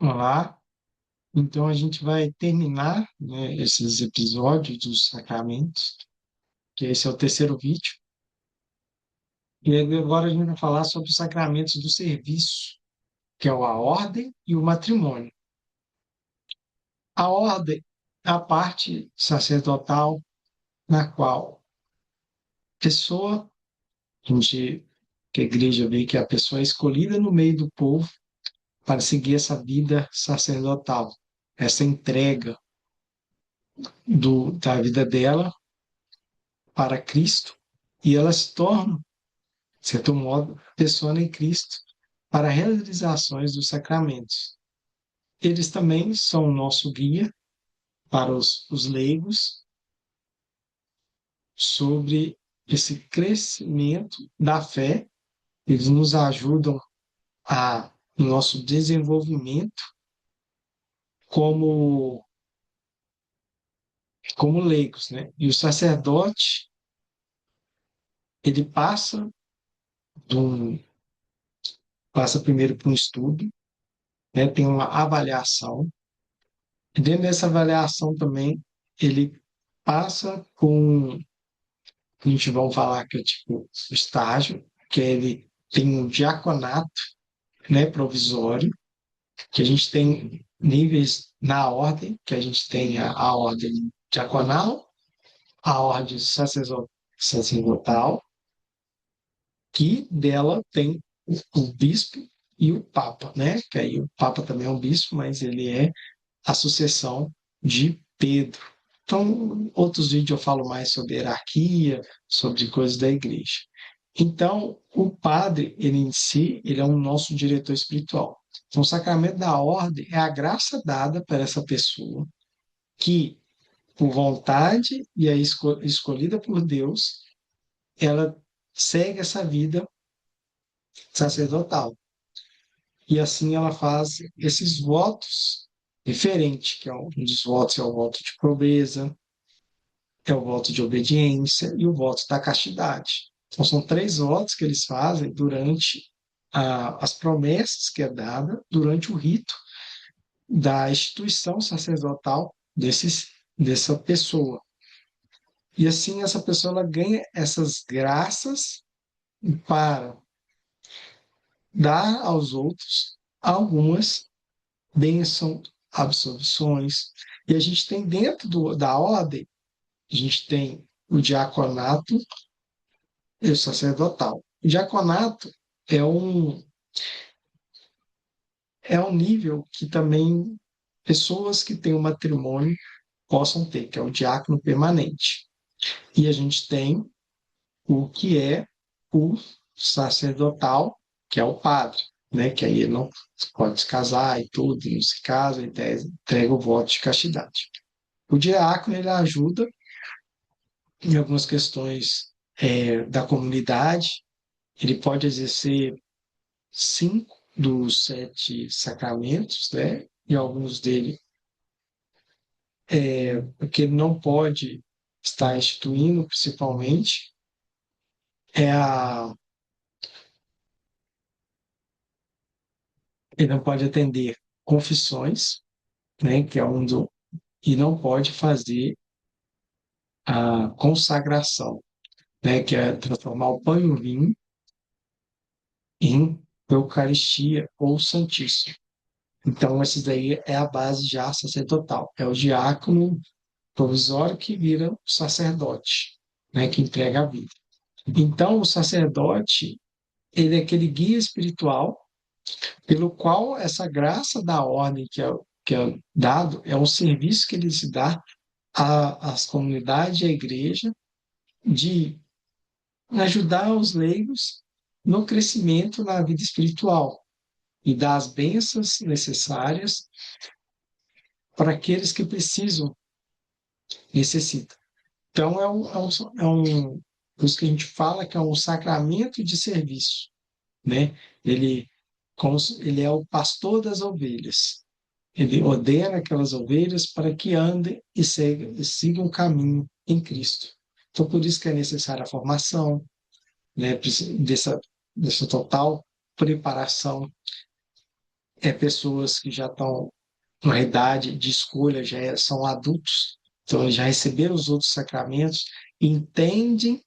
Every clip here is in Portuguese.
Olá, então a gente vai terminar, né, esses episódios dos sacramentos, que esse é o terceiro vídeo, e aí agora a gente vai falar sobre os sacramentos do serviço, que é a ordem e o matrimônio. A ordem é a parte sacerdotal na qual a pessoa, que a igreja vê que a pessoa é escolhida no meio do povo para seguir essa vida sacerdotal, essa entrega da vida dela para Cristo, e ela se torna, de certo modo, pessoa em Cristo para realizações dos sacramentos. Eles também são o nosso guia para os leigos sobre esse crescimento da fé. Eles nos ajudam no nosso desenvolvimento como, como leigos, né? E o sacerdote, ele de um, passa primeiro por um estudo, né? Tem uma avaliação. E dentro dessa avaliação também, ele passa com, a gente vai falar que é tipo o estágio, que ele tem um diaconato, né, provisório, que a gente tem níveis na ordem, que a gente tem a ordem diaconal, a ordem sacerdotal, que dela tem o bispo e o papa, né? Que aí o papa também é um bispo, mas ele é a sucessão de Pedro. Então, outros vídeos eu falo mais sobre hierarquia, sobre coisas da igreja. Então, o padre, ele em si, ele é um nosso diretor espiritual. Então, o sacramento da ordem é a graça dada para essa pessoa que, por vontade e é escolhida por Deus, ela segue essa vida sacerdotal. E assim ela faz esses votos diferentes, que é um dos votos é o voto de pobreza, é o voto de obediência e o voto da castidade. Então, são três votos que eles fazem durante as promessas que é dada durante o rito da instituição sacerdotal dessa pessoa. E assim essa pessoa ela ganha essas graças para dar aos outros algumas bênçãos, absolvições. E a gente tem dentro da ordem, a gente tem o diaconato e o sacerdotal. O diaconato é um, é um nível que também pessoas que têm um matrimônio possam ter, que é o diácono permanente. E a gente tem o que é o sacerdotal, que é o padre, né? Que aí ele não pode se casar e tudo, não se casa, entrega o voto de castidade. O diácono ele ajuda em algumas questões da comunidade, ele pode exercer 5 dos 7 sacramentos, né? E alguns dele, porque ele não pode estar instituindo, principalmente, é a, ele não pode atender confissões, né? Que é e não pode fazer a consagração, né? Que é transformar o pão e o vinho em Eucaristia ou Santíssimo. Então, esses daí é a base já sacerdotal. É o diácono provisório que vira o sacerdote, né, que entrega a vida. Então, o sacerdote, ele é aquele guia espiritual pelo qual essa graça da ordem que é dado é um serviço que ele se dá às comunidades e à igreja de ajudar os leigos no crescimento na vida espiritual e dar as bênçãos necessárias para aqueles que precisam, necessitam. Então, por isso que a gente fala que é um sacramento de serviço, né? Ele, ele é o pastor das ovelhas. Ele ordena aquelas ovelhas para que andem e sigam o caminho em Cristo. Então, por isso que é necessária a formação, né? Dessa total preparação. pessoas que já estão na idade de escolha, são adultos, então eles já receberam os outros sacramentos, entendem,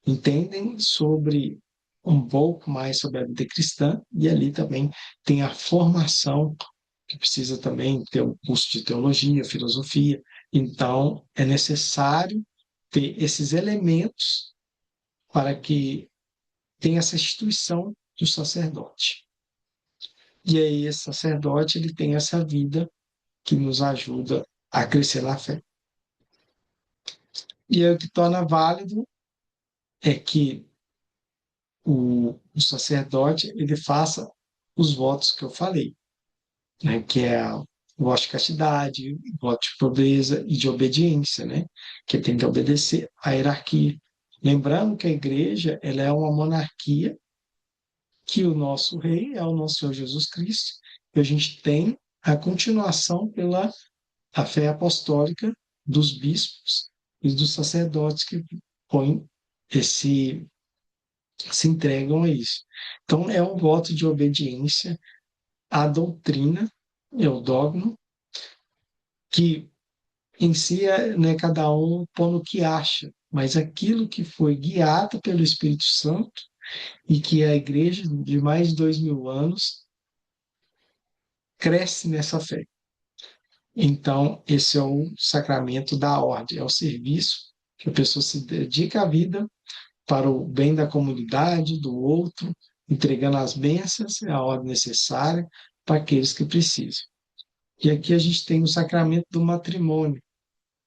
entendem sobre um pouco mais sobre a vida cristã, e ali também tem a formação, que precisa também ter um curso de teologia, filosofia. Então, é necessário ter esses elementos para que tenha essa instituição do sacerdote. E aí, esse sacerdote ele tem essa vida que nos ajuda a crescer na fé. E aí, o que torna válido é que o sacerdote ele faça os votos que eu falei, né? Que é o voto de castidade, o voto de pobreza e de obediência, né? Que tem que obedecer à hierarquia. Lembrando que a igreja ela é uma monarquia, que o nosso rei é o nosso Senhor Jesus Cristo, e a gente tem a continuação pela a fé apostólica dos bispos e dos sacerdotes que põem esse se entregam a isso. Então é um voto de obediência à doutrina, é o dogma, que em si é, né, cada um põe no que acha, mas aquilo que foi guiado pelo Espírito Santo e que a igreja de mais de 2000 anos cresce nessa fé. Então, esse é o sacramento da ordem, é o serviço que a pessoa se dedica à vida para o bem da comunidade, do outro, entregando as bênçãos, a ordem necessária para aqueles que precisam. E aqui a gente tem o sacramento do matrimônio,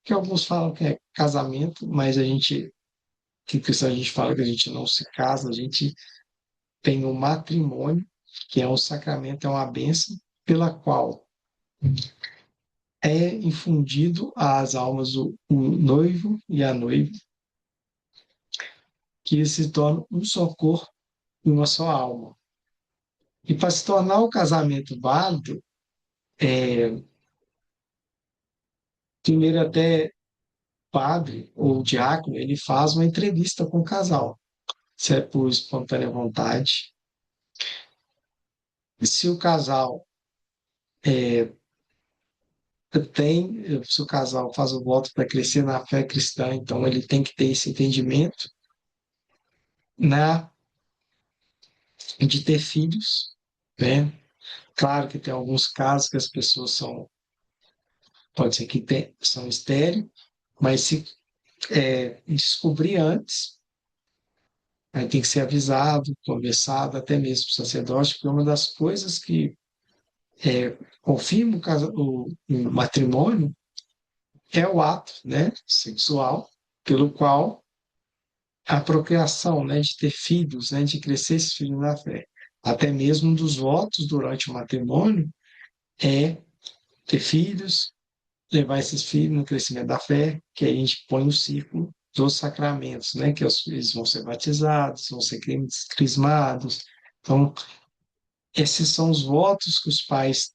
que alguns falam que é casamento, mas que cristão a gente fala que a gente não se casa, a gente tem o matrimônio, que é um sacramento, é uma bênção, pela qual é infundido às almas o noivo e a noiva, que eles se tornam um só corpo e uma só alma. E para se tornar o casamento válido, primeiro até padre ou diácono, ele faz uma entrevista com o casal, se é por espontânea vontade. E se o casal se o casal faz o voto para crescer na fé cristã, então ele tem que ter esse entendimento na de ter filhos, né? Claro que tem alguns casos que as pessoas pode ser que são estéreis, mas se descobrir antes, aí tem que ser avisado, conversado, até mesmo o sacerdote, porque uma das coisas que confirma o matrimônio é o ato, né, sexual, pelo qual a procriação, né, de ter filhos, né, de crescer esses filhos na fé. Até mesmo um dos votos durante o matrimônio é ter filhos, levar esses filhos no crescimento da fé, que aí a gente põe o ciclo dos sacramentos, né, que eles vão ser batizados, vão ser crismados. Então, esses são os votos que os pais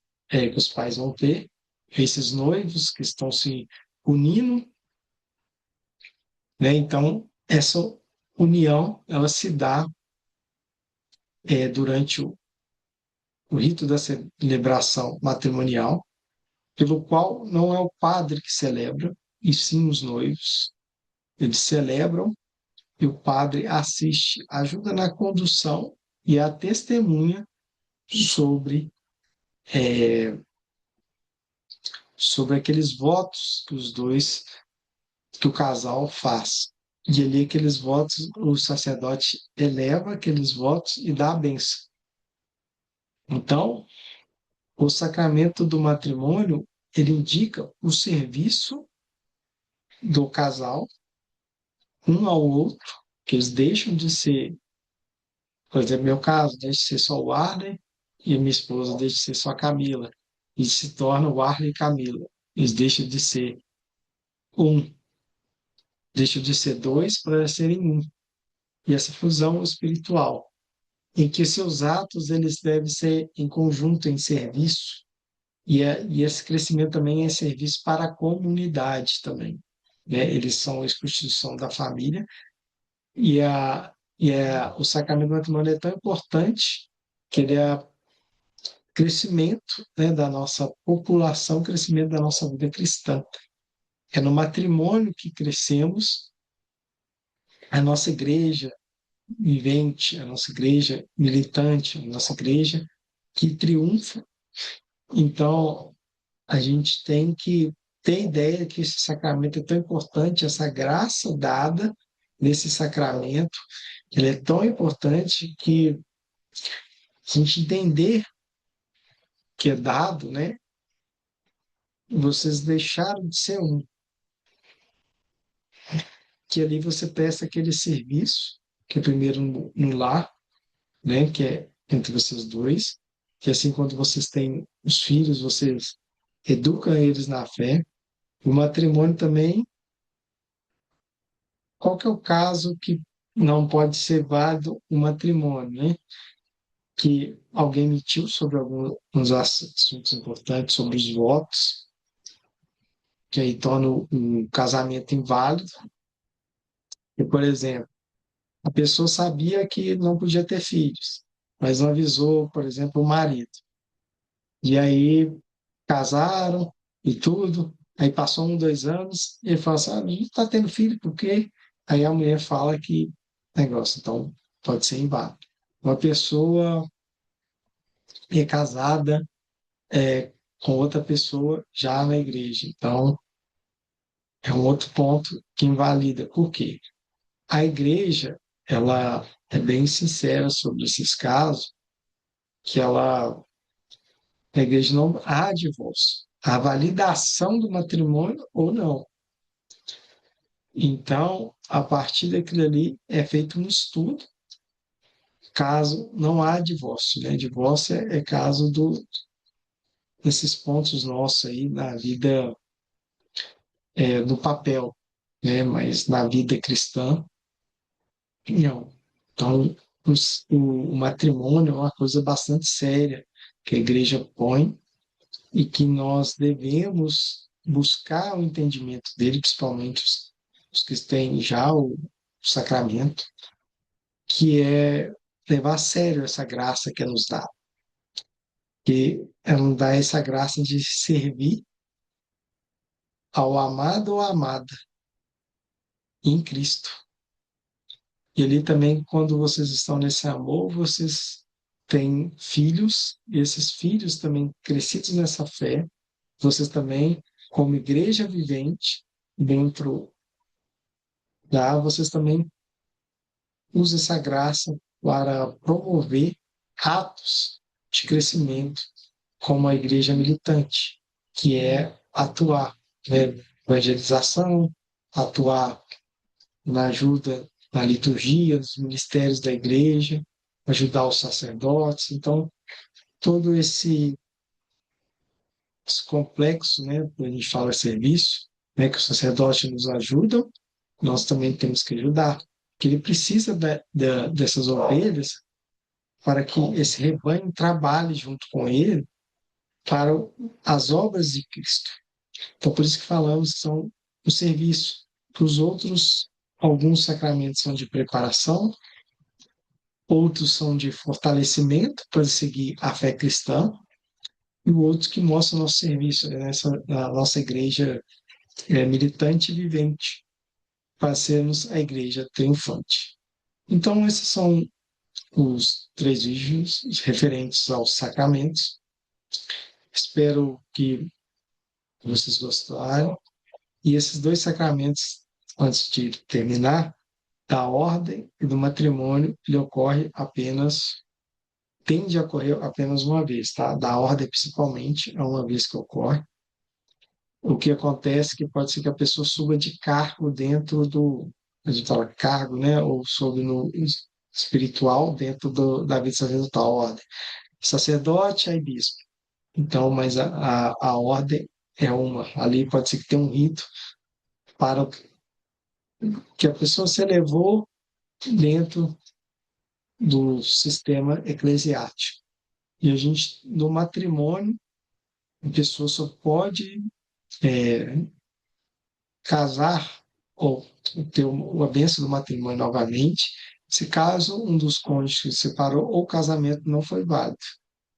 vão ter, esses noivos que estão se unindo, né? Então, essa união, ela se dá durante o rito da celebração matrimonial, pelo qual não é o padre que celebra, e sim os noivos. Eles celebram e o padre assiste, ajuda na condução e a testemunha sobre, sobre aqueles votos que o casal faz. E ali aqueles votos, o sacerdote eleva aqueles votos e dá a bênção. Então, o sacramento do matrimônio, ele indica o serviço do casal um ao outro, que eles deixam de ser, por exemplo, meu caso, deixa de ser só o Arley e a minha esposa deixa de ser só a Camila, e se torna o Arley e Camila. Eles deixam de ser um, deixam de ser dois para serem um. E essa fusão espiritual, em que seus atos eles devem ser em conjunto, em serviço, e esse crescimento também é serviço para a comunidade também, né? Eles são a instituição da família o sacramento do matrimônio é tão importante que ele é crescimento, né, da nossa população, crescimento da nossa vida cristã. É no matrimônio que crescemos, a nossa igreja vivente, a nossa igreja militante, a nossa igreja que triunfa. Então, a gente tem que ter ideia que esse sacramento é tão importante, essa graça dada nesse sacramento, ele é tão importante que a gente entender que é dado, né? Vocês deixaram de ser um, que ali você presta aquele serviço, que é primeiro no lar, né? Que é entre vocês dois, que assim quando vocês têm os filhos, vocês educam eles na fé. O matrimônio também, qual que é o caso que não pode ser válido o matrimônio, né? Que alguém mentiu sobre alguns assuntos importantes, sobre os votos, que aí torna o casamento inválido. E, por exemplo, a pessoa sabia que não podia ter filhos, mas não avisou, por exemplo, o marido. E aí casaram e tudo. Aí passou 2 anos e ele fala assim: a gente está tendo filho, por quê? Aí a mulher fala que negócio, então pode ser inválido. Uma pessoa é casada com outra pessoa já na igreja. Então, é um outro ponto que invalida. Por quê? A igreja, ela é bem sincera sobre esses casos, que a igreja não há divórcio. A validação do matrimônio ou não. Então, a partir daquilo ali é feito um estudo, caso não há divórcio, né? Divórcio é caso desses pontos nossos aí na vida, no papel, né? Mas na vida cristã, não. Então, o matrimônio é uma coisa bastante séria que a igreja põe e que nós devemos buscar o entendimento dele, principalmente os que têm já o sacramento, que é levar a sério essa graça que é nos dá. Que ela nos dá essa graça de servir ao amado ou amada em Cristo. E ali também, quando vocês estão nesse amor, vocês têm filhos, e esses filhos também crescidos nessa fé, vocês também, como igreja vivente, dentro vocês também usam essa graça para promover atos de crescimento, como a igreja militante, que é atuar na evangelização, atuar na ajuda na liturgia, nos ministérios da igreja, ajudar os sacerdotes. Então, todo esse complexo, né, quando a gente fala serviço, né, que os sacerdotes nos ajudam, nós também temos que ajudar, que ele precisa dessas ovelhas para que esse rebanho trabalhe junto com ele para as obras de Cristo. Então, por isso que falamos que são o serviço. Que os outros, alguns sacramentos são de preparação, outros são de fortalecimento para seguir a fé cristã, e outros que mostram nosso serviço na nossa igreja militante e vivente, para sermos a igreja triunfante. Então, esses são os 3 vídeos referentes aos sacramentos. Espero que vocês gostaram. E esses 2 sacramentos, antes de terminar, da ordem e do matrimônio, ele ocorre apenas, tende a ocorrer apenas uma vez, tá? Da ordem, principalmente, é uma vez que ocorre. O que acontece é que pode ser que a pessoa suba de cargo dentro a gente fala cargo, né? Ou sobe no espiritual dentro da vida sacerdotal, ordem. Sacerdote, aí bispo. Então, mas a ordem é uma. Ali pode ser que tenha um rito para que a pessoa se elevou dentro do sistema eclesiástico. E a gente, no matrimônio, a pessoa só pode casar ou ter a bênção do matrimônio novamente, se caso um dos cônjuges se separou ou o casamento não foi válido.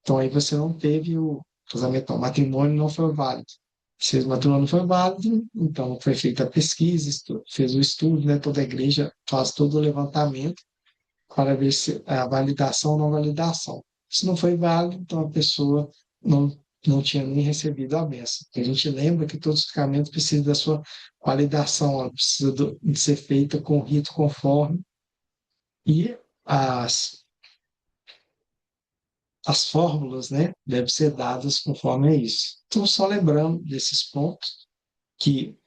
Então aí você não teve o casamento, não, o matrimônio não foi válido. Se o matrimônio não foi válido, então foi feita a pesquisa, fez o estudo, né? Toda a igreja faz todo o levantamento para ver se a validação ou não validação. Se não foi válido, então a pessoa não, não tinha nem recebido a bênção. A gente lembra que todo sacramento precisa da sua validação, ela precisa de ser feita com rito conforme, e as fórmulas, né, devem ser dadas conforme é isso. Então, só lembrando desses pontos, que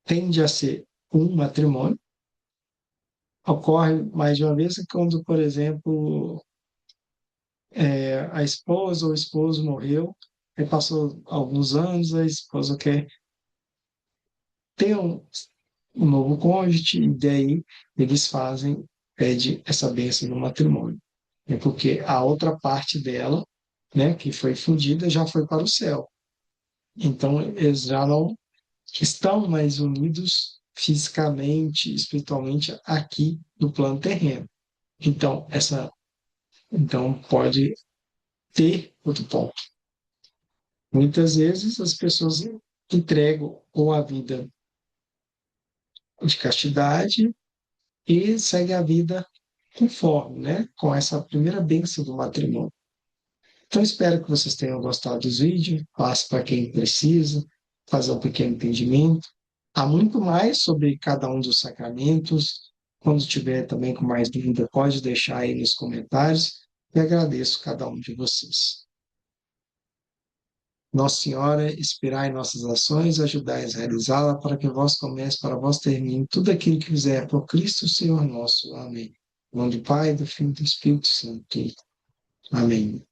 tende a ser um matrimônio, ocorre mais de uma vez quando, por exemplo, a esposa ou o esposo morreu, aí passou alguns anos, a esposa quer ter um novo cônjuge, e daí eles fazem, pede essa bênção no matrimônio. É porque a outra parte dela, né, que foi fundida, já foi para o céu. Então, eles já não estão mais unidos fisicamente, espiritualmente, aqui no plano terreno. Então, então pode ter outro ponto. Muitas vezes as pessoas entregam ou a vida de castidade e seguem a vida conforme, né? Com essa primeira bênção do matrimônio. Então, espero que vocês tenham gostado dos vídeos. Passe para quem precisa, fazer um pequeno entendimento. Há muito mais sobre cada um dos sacramentos. Quando tiver também com mais dúvida, pode deixar aí nos comentários. E agradeço cada um de vocês. Nossa Senhora, inspirai nossas ações, ajudai a realizá-la, para que vós comece, para vós termine tudo aquilo que fizer por Cristo, Senhor nosso. Amém. Em nome do Pai, do Filho e do Espírito Santo. Amém.